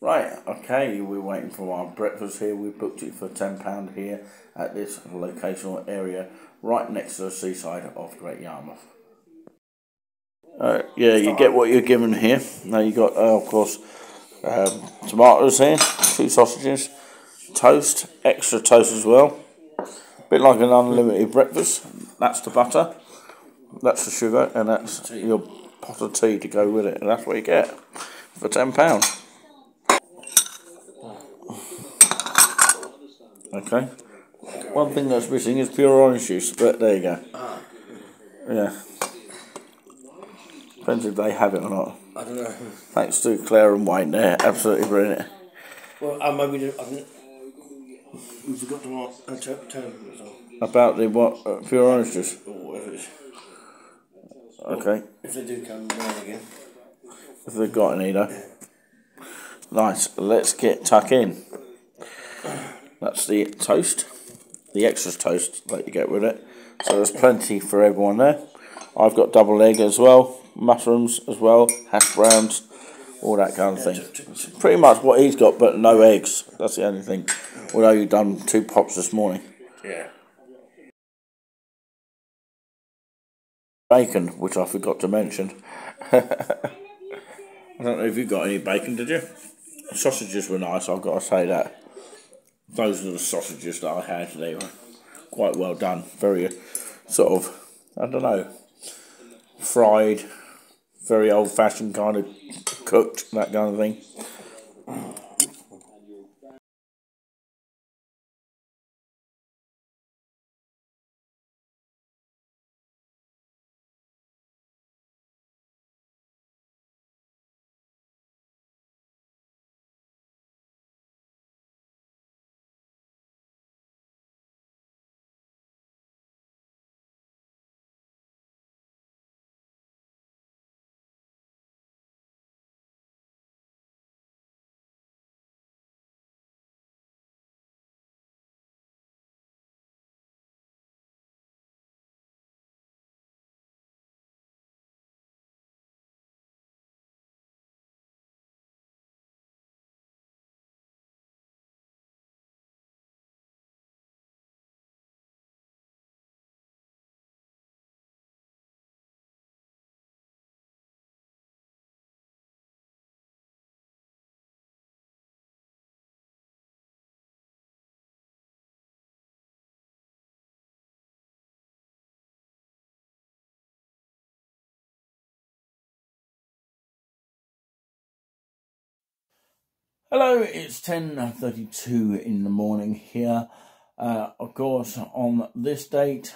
Right, okay, we're waiting for our breakfast here. We booked it for £10 here at this locational area right next to the seaside of Great Yarmouth. Yeah, you get what you're given here. Now you got, of course, tomatoes here, 2 sausages, toast, extra toast as well. A bit like an unlimited breakfast. That's the butter, that's the sugar, and that's your pot of tea to go with it. And that's what you get for £10. Okay. One thing that's missing is pure orange juice, but there you go. Yeah. Depends if they have it or not. I don't know. Thanks to Claire and Wayne there, absolutely brilliant. Well, maybe we forgot to tell them about the what? Pure orange juice? Or whatever it is. Okay. If they do come round again. If they've got any though. Nice, let's get tuck in. That's the toast, the extra toast that you get with it. So there's plenty for everyone there. I've got double egg as well, mushrooms as well, hash browns, all that kind of thing. It's pretty much what he's got, but no eggs. That's the only thing. Although you've done 2 pops this morning. Yeah. Bacon, which I forgot to mention. I don't know if you got any bacon, did you? Sausages were nice, I've got to say that. Those are the sausages that I had. They were quite well done. Very sort of, I don't know, fried, very old-fashioned kind of cooked, that kind of thing. Hello, it's 10:32 in the morning here. Of course, on this date,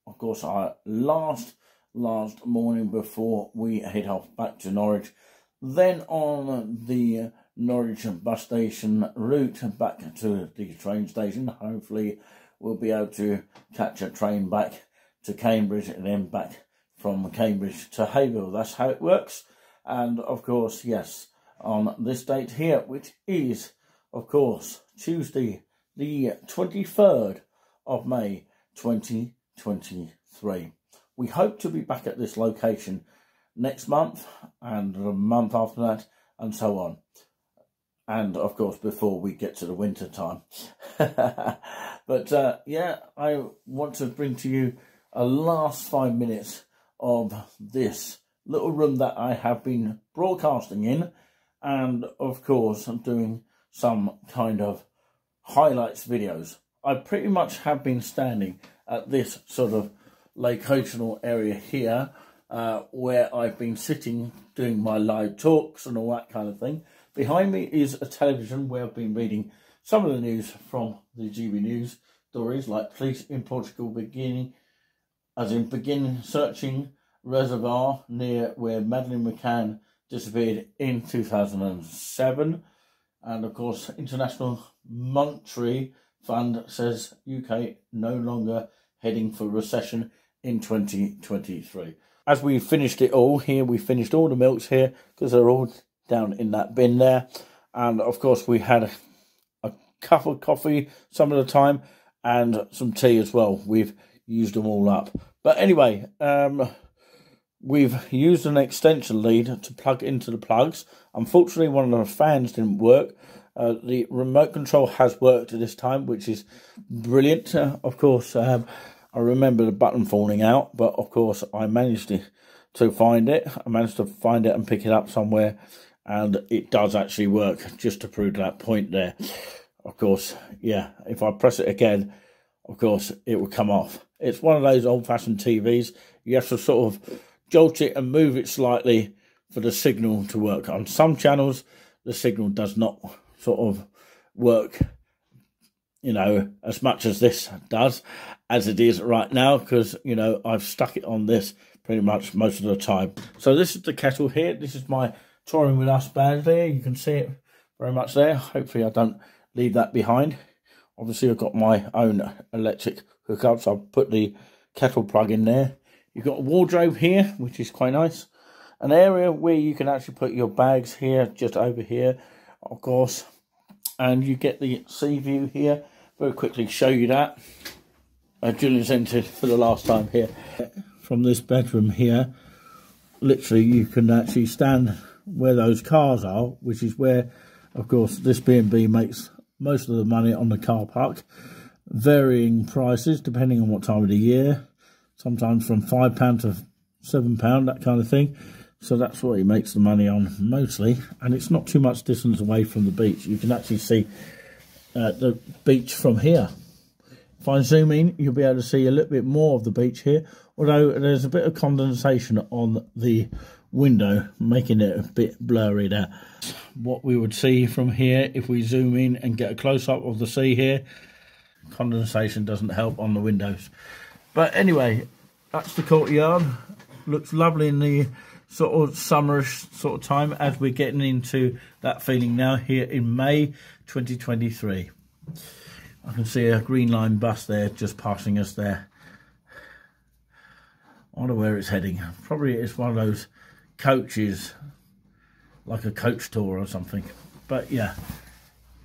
of course, our last morning before we head off back to Norwich. Then on the Norwich bus station route back to the train station. Hopefully, we'll be able to catch a train back to Cambridge and then back from Cambridge to Hayville. That's how it works. And of course, yes, on this date here, which is, of course, Tuesday, the 23rd of May, 2023. We hope to be back at this location next month and the month after that and so on. And, of course, before we get to the winter time. But, yeah, I want to bring to you a last 5 minutes of this little room that I have been broadcasting in. And, of course, I'm doing some kind of highlights videos. I pretty much have been standing at this sort of locational area here where I've been sitting doing my live talks and all that kind of thing. Behind me is a television where I've been reading some of the news from the GB News stories, like police in Portugal begin searching reservoir near where Madeleine McCann disappeared in 2007. And of course, International Monetary Fund says UK no longer heading for recession in 2023. As we finished it all here, we finished all the milks here because they're all down in that bin there. And of course, we had a cup of coffee some of the time and some tea as well. We've used them all up. But anyway, we've used an extension lead to plug into the plugs. Unfortunately, one of the fans didn't work. The remote control has worked this time, which is brilliant. Of course, I remember the button falling out, but of course I managed to find it. I managed to find it and pick it up somewhere, and it does actually work, just to prove that point there. Of course, yeah, if I press it again, of course, it will come off. It's one of those old-fashioned TVs. You have to sort of jolt it and move it slightly for the signal to work. On some channels, the signal does not sort of work, you know, as much as this does, as it is right now, because, you know, I've stuck it on this pretty much most of the time. So this is the kettle here. This is my Touring With Us band there. You can see it very much there. Hopefully I don't leave that behind. Obviously I've got my own electric hookup, so I've put the kettle plug in there. You've got a wardrobe here, which is quite nice. An area where you can actually put your bags here, just over here, of course. And you get the sea view here. Very quickly show you that. Julian's entered for the last time here. From this bedroom here, literally you can actually stand where those cars are, which is where, of course, this BnB makes most of the money on the car park. Varying prices depending on what time of the year. Sometimes from £5 to £7, that kind of thing. So that's what he makes the money on mostly. And it's not too much distance away from the beach. You can actually see the beach from here. If I zoom in, you'll be able to see a little bit more of the beach here. Although there's a bit of condensation on the window, making it a bit blurry there. What we would see from here, if we zoom in and get a close-up of the sea here, condensation doesn't help on the windows. But anyway, that's the courtyard. Looks lovely in the sort of summerish sort of time, as we're getting into that feeling now here in May 2023. I can see a Green Line bus there just passing us there. I wonder where it's heading. Probably it's one of those coaches, like a coach tour or something. But yeah,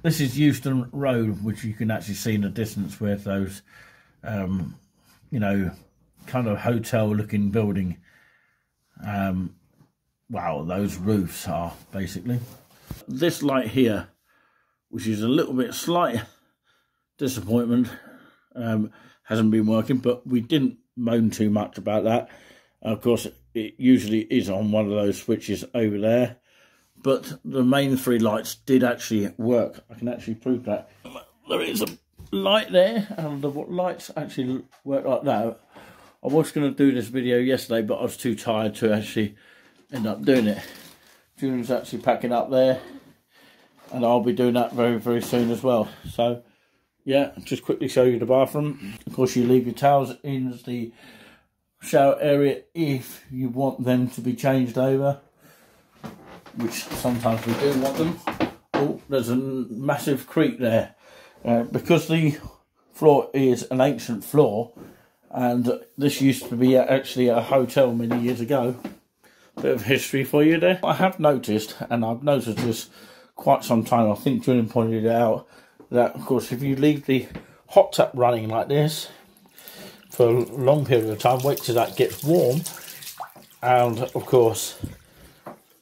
this is Euston Road, which you can actually see in the distance with those, you know, kind of hotel-looking building. Wow, those roofs are basically. This light here, which is a little bit slight disappointment, hasn't been working, but we didn't moan too much about that. Of course, it usually is on one of those switches over there, but the main three lights did actually work. I can actually prove that. There is a light there, and the lights actually work like that. I was going to do this video yesterday, but I was too tired to actually end up doing it. Julian's actually packing up there, and I'll be doing that very, very soon as well. So, yeah, just quickly show you the bathroom. Of course, you leave your towels in the shower area if you want them to be changed over, which sometimes we do want them. Oh, there's a massive creak there. Because the floor is an ancient floor, and this used to be actually a hotel many years ago. Bit of history for you there. I have noticed, and I've noticed this quite some time, I think Julian pointed it out, that of course if you leave the hot tap running like this for a long period of time, wait till that gets warm, and of course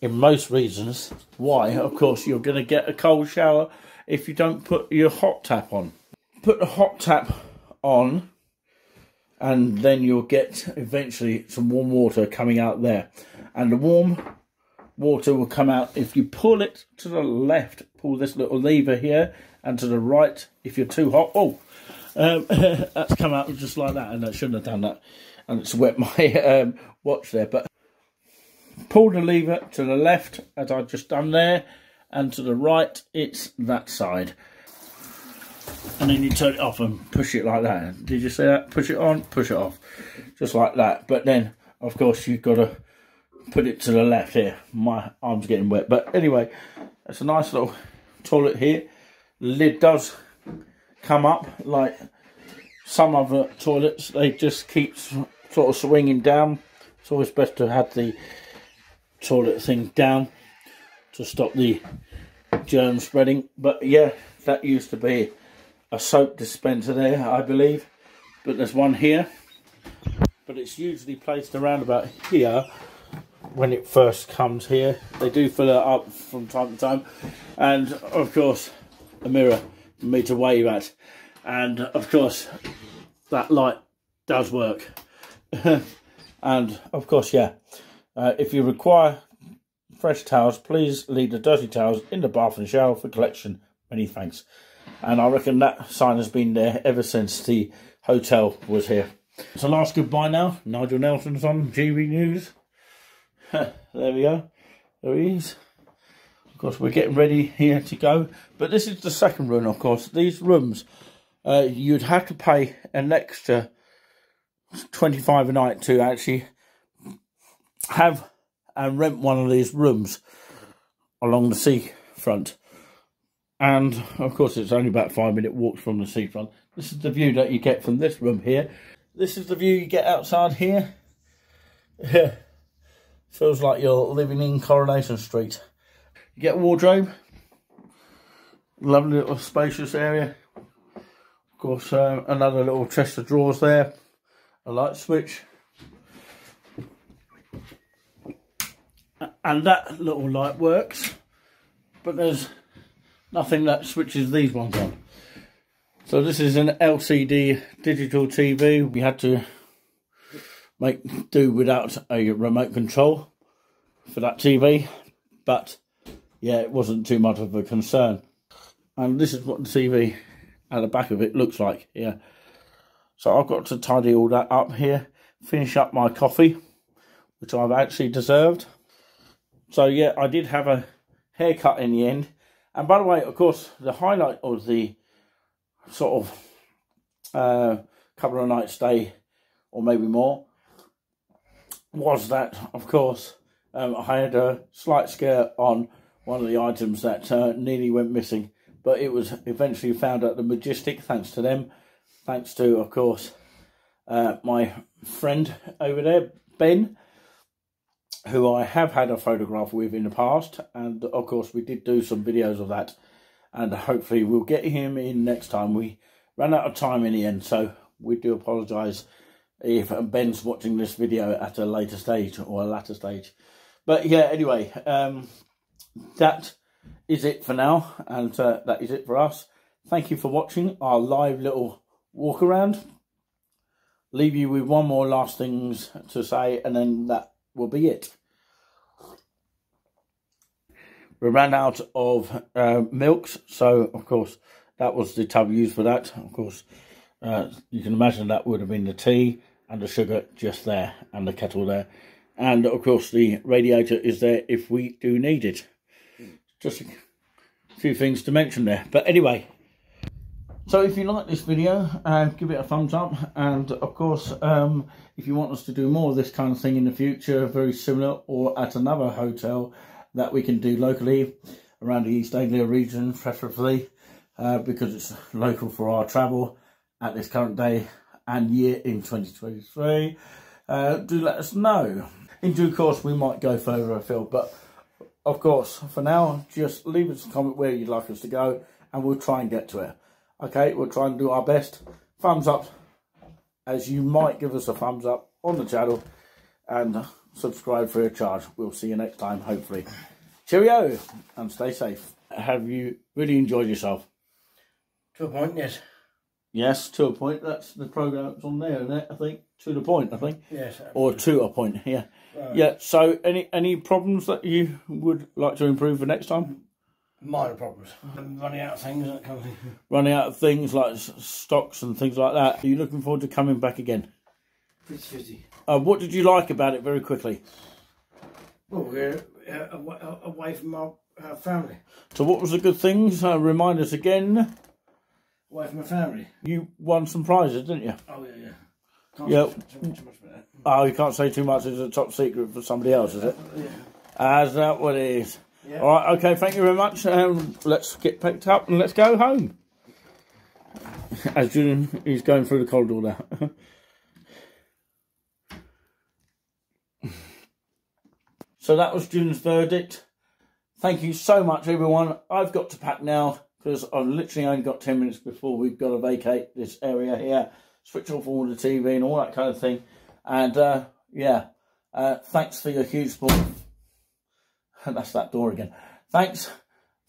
in most reasons why, of course, you're going to get a cold shower if you don't put your hot tap on. Put the hot tap on, and then you'll get eventually some warm water coming out there. And the warm water will come out if you pull it to the left, pull this little lever here, and to the right if you're too hot. Oh, that's come out just like that, and I shouldn't have done that. And it's wet my watch there. But pull the lever to the left, as I've just done there, and to the right, it's that side. And then you turn it off and push it like that. Did you see that? Push it on, push it off. Just like that. But then, of course, you've got to put it to the left here. My arm's getting wet. But anyway, it's a nice little toilet here. The lid does come up like some other toilets. They just keep sort of swinging down. It's always best to have the toilet thing down to stop the germ spreading. But yeah, that used to be a soap dispenser there, I believe, but there's one here. but it's usually placed around about here when it first comes here. They do fill it up from time to time, and of course a mirror for me to wave at, and of course that light does work. And of course, yeah, if you require fresh towels, please leave the dirty towels in the bath and shower for collection. Many thanks. And I reckon that sign has been there ever since the hotel was here. So last goodbye now. Nigel Nelson's on GB News. There we go. There he is. Of course, we're getting ready here to go. But this is the second room, of course. These rooms, you'd have to pay an extra $25 a night to actually have and rent one of these rooms along the seafront. And of course it's only about 5-minute walk from the seafront. This is the view that you get from this room here. This is the view you get outside here. Feels like you're living in Coronation Street. You get a wardrobe, lovely little spacious area. Of course, another little chest of drawers there, a light switch, and that little light works, but there's nothing that switches these ones on. So this is an LCD digital TV. We had to make do without a remote control for that TV, but yeah, it wasn't too much of a concern. And this is what the TV at the back of it looks like here. So I've got to tidy all that up here, finish up my coffee, which I've actually deserved. So yeah, I did have a haircut in the end. And by the way, of course, the highlight of the sort of couple of nights stay, or maybe more, was that, of course, I had a slight scare on one of the items that nearly went missing. But it was eventually found at the Majestic, thanks to them. Thanks to, of course, my friend over there, Ben, who I have had a photograph with in the past. And, of course, we did do some videos of that. And hopefully we'll get him in next time. We ran out of time in the end, so we do apologise if Ben's watching this video at a later stage or a latter stage. But, yeah, anyway, that is it for now. And that is it for us. Thank you for watching our live little walk around. Leave you with one more last things to say, and then that will be it. We ran out of milks, so of course that was the tub used for that. Of course, you can imagine that would have been the tea and the sugar just there, and the kettle there, and of course the radiator is there if we do need it. Just a few things to mention there, but anyway. So if you like this video, give it a thumbs up, and of course if you want us to do more of this kind of thing in the future, very similar, or at another hotel that we can do locally around the East Anglia region, preferably, because it's local for our travel at this current day and year in 2023, do let us know. In due course we might go further afield, but of course for now just leave us a comment where you'd like us to go and we'll try and get to it. Okay, we'll try and do our best. Thumbs up, as you might give us a thumbs up on the channel, and subscribe free of charge. We'll see you next time, hopefully. Cheerio, and stay safe. Have you really enjoyed yourself? To a point, yes. Yes, to a point. That's the programme that's on there, isn't it? I think. To the point, I think. Yes. Absolutely. Or to a point, yeah. Right. Yeah, so any problems that you would like to improve for next time? Minor problems. I'm running out of things, that kind of thing. Running out of things like stocks and things like that. Are you looking forward to coming back again? 50-50. What did you like about it, very quickly? Well, we're away from our family. So what was the good things? Remind us again. Away from my family. You won some prizes, didn't you? Oh, yeah, yeah. Yep. Can't say too much about that. Oh, you can't say too much. It's a top secret for somebody else, is it? Yeah. Is that what it is? Yeah. All right, okay, thank you very much. Let's get picked up and let's go home. As Julian is going through the corridor now. So that was Julian's verdict. Thank you so much, everyone. I've got to pack now because I've literally only got 10 minutes before we've got to vacate this area here, switch off all the TV and all that kind of thing. And yeah, thanks for your huge support. That's that door again. Thanks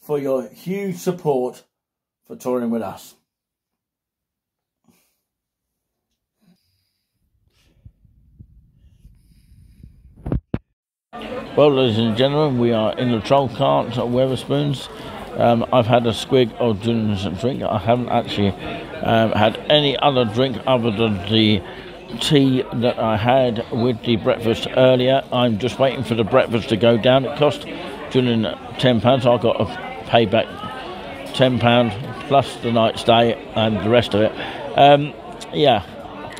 for your huge support for touring with us. Well, ladies and gentlemen, we are in the troll cart at Wetherspoons. I've had a squig of Julian's drink. I haven't actually had any other drink other than the tea that I had with the breakfast earlier. I'm just waiting for the breakfast to go down. It cost Julian £10. I've got to pay back £10 plus the night stay and the rest of it. Yeah,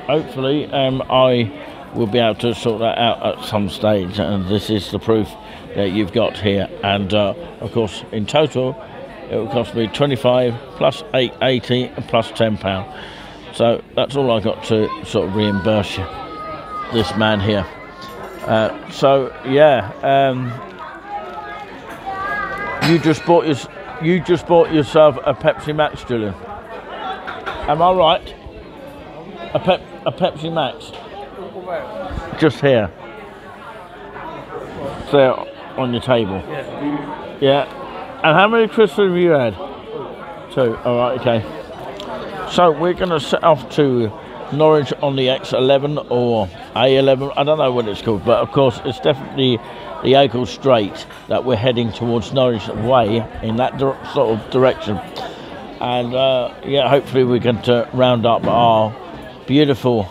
hopefully I will be able to sort that out at some stage, and this is the proof that you've got here. And of course, in total, it will cost me 25 plus 880 and plus £10. So that's all I got to sort of reimburse you, this man here. So yeah, you just bought yourself a Pepsi Max, Julian. Am I right? A Pepsi Max. Just here. There on your table. Yeah. Yeah. And how many crisps have you had? 2. All right. Okay. So we're going to set off to Norwich on the X11 or A11. I don't know what it's called, but of course it's definitely the Acle Straight that we're heading towards Norwich Way in that sort of direction. And yeah, hopefully we can round up our beautiful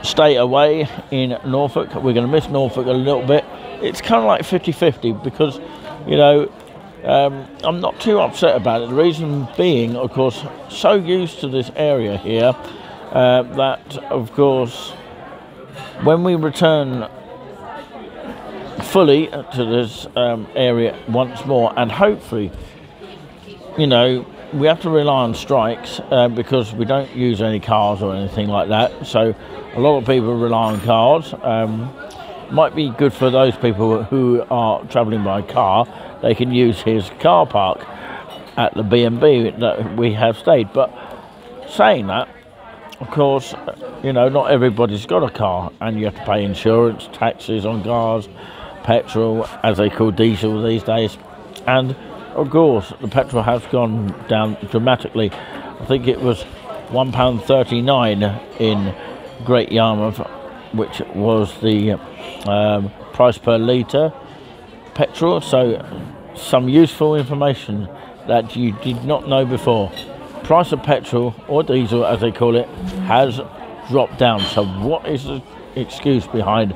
stay away in Norfolk. We're going to miss Norfolk a little bit. It's kind of like 50-50 because, you know, I'm not too upset about it. The reason being, of course, so used to this area here that, of course, when we return fully to this area once more, and hopefully, you know, we have to rely on strikes because we don't use any cars or anything like that. So a lot of people rely on cars. Might be good for those people who are travelling by car. They can use his car park at the BnB that we have stayed. But saying that, of course, you know, not everybody's got a car, and you have to pay insurance, taxes on cars, petrol, as they call diesel these days. And of course, the petrol has gone down dramatically. I think it was £1.39 in Great Yarmouth, which was the price per litre petrol. So some useful information that you did not know before. Price of petrol, or diesel as they call it, has dropped down. So what is the excuse behind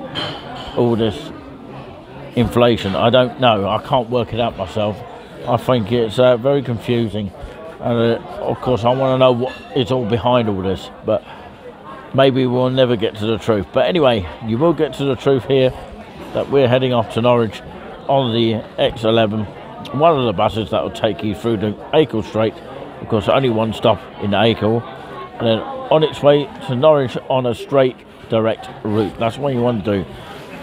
all this inflation? I don't know. I can't work it out myself. I think it's very confusing, and of course I want to know what is all behind all this, but maybe we'll never get to the truth. But anyway, you will get to the truth here, that we're heading off to Norwich on the X11, one of the buses that will take you through the Acle Straight. Of course, only one stop in Acle, and then on its way to Norwich on a straight direct route. That's what you want to do.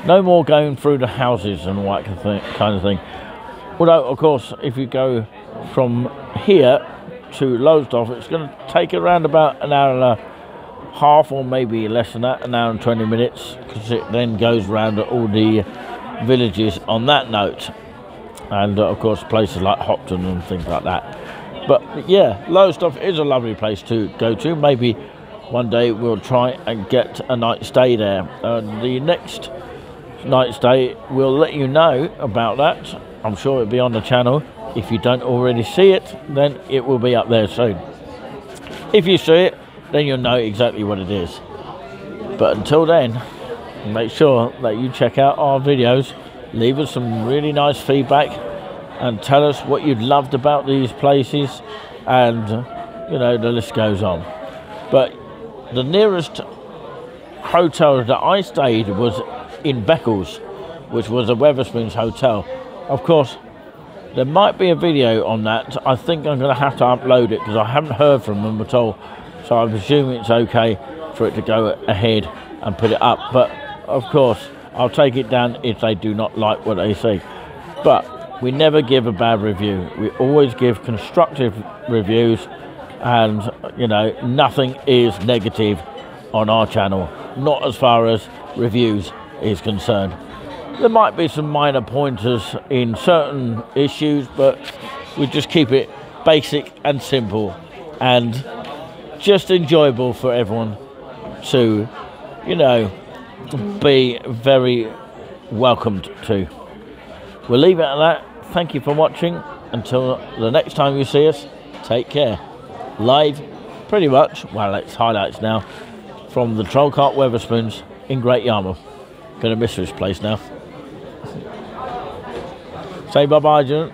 No more going through the houses and all that kind of thing. Although, of course, if you go from here to Lowestoft, it's going to take around about an hour and a half, or maybe less than that, an hour and 20 minutes, because it then goes round all the villages on that note. And, of course, places like Hopton and things like that. But, yeah, Lowestoft is a lovely place to go to. Maybe one day we'll try and get a night stay there. The next night stay, we'll let you know about that. I'm sure it'll be on the channel. If you don't already see it, then it will be up there soon. If you see it, then you'll know exactly what it is. But until then, make sure that you check out our videos, leave us some really nice feedback, and tell us what you loved about these places, and you know, the list goes on. But the nearest hotel that I stayed was in Beccles, which was a Wetherspoons hotel. Of course, there might be a video on that. I think I'm going to have to upload it because I haven't heard from them at all. So I presume it's okay for it to go ahead and put it up. But of course, I'll take it down if they do not like what they see. But we never give a bad review. We always give constructive reviews, and you know, nothing is negative on our channel, not as far as reviews is concerned. There might be some minor pointers in certain issues, but we just keep it basic and simple and just enjoyable for everyone to, you know, be very welcomed to. We'll leave it at that. Thank you for watching. Until the next time you see us, take care. Live, pretty much, well, it's highlights now, from the Trollcart Weatherspoons in Great Yarmouth. Gonna miss this place now. Say bye-bye, June.